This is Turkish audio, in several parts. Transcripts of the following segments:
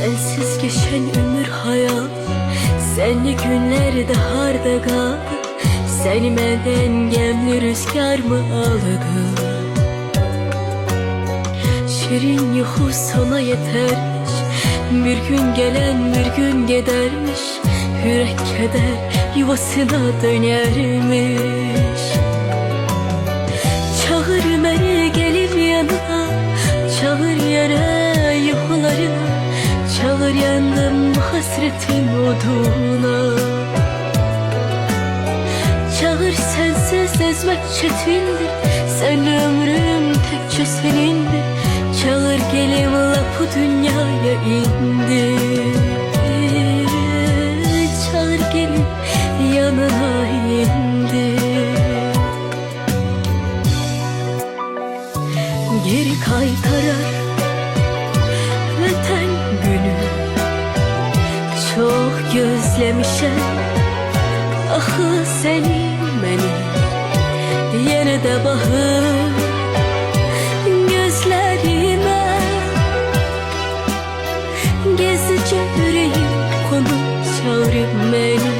Sensiz geçen ömür hayal, senli günlerde harda kaldı. Seni menden gemli rüzgar mı aldı? Şirin yuhu sana yetermiş, bir gün gelen bir gün gidermiş. Yürek keder yuvasına dönermiş. Çağır beni gelip yanına, çağır yere yuhularına, çağır yandım hasretin oduna. Çağır sensiz ezmek çetindir, sen ömrüm tekçe senindir. Çağır gelim laf bu dünyaya indi. Çağır gelin yanına indi. Geri kaytarar öten günü, çok gözlemişim ahı seni beni. Yine de bakır gözlerime, gizlice yüreğim konu çağırır beni.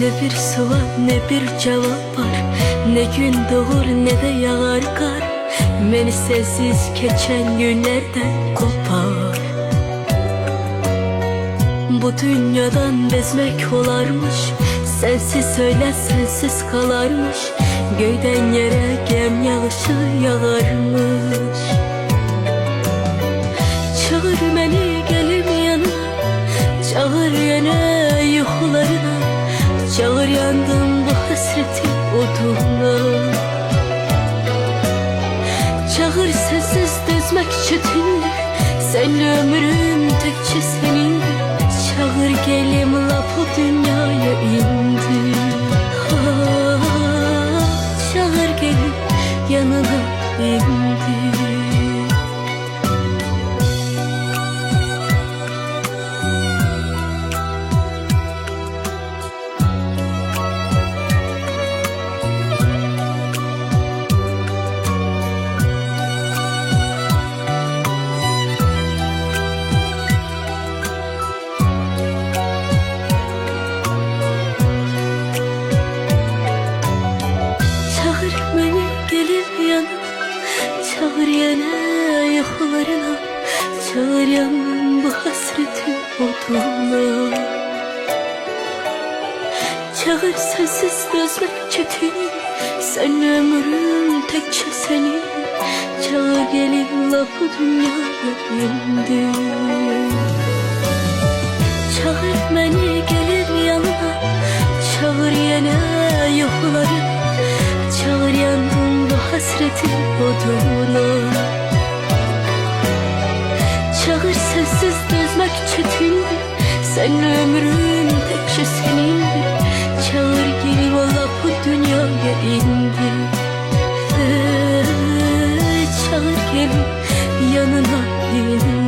Ne bir sual ne bir cevap var, ne gün doğur ne de yağar kar. Beni sensiz geçen günlerden kopar. Bu dünyadan bezmek olarmış, sensiz söyle sensiz kalarmış. Göyden yere gem yağışı yağarmış. Çağır beni gelim yanına, çağır yine yuhularına, çağır yandım bu hasretin oduna. Çağır sensiz dözmek çetindir, sen ömrüm tekçe senindir. Çağır gelim laf bu dünyaya indi. Çağır gelim yanına indi. Çağır yine yuhularına, çağır yandım bu hasretin oduna. Çağır sensiz dözmek çetin, sen ömrüm tekçe senin. Çağır gelin lafı dünyaya indi. Çağır beni gelir yanına, çağır yine yuhularına, çağır yandım bu hasretin oduna. Çağır sensiz dözmek çetindir, sen ömrüm tekçe senindir. Çağır gelin laf bu dünyaya indi. Çağır gelin yanına indi.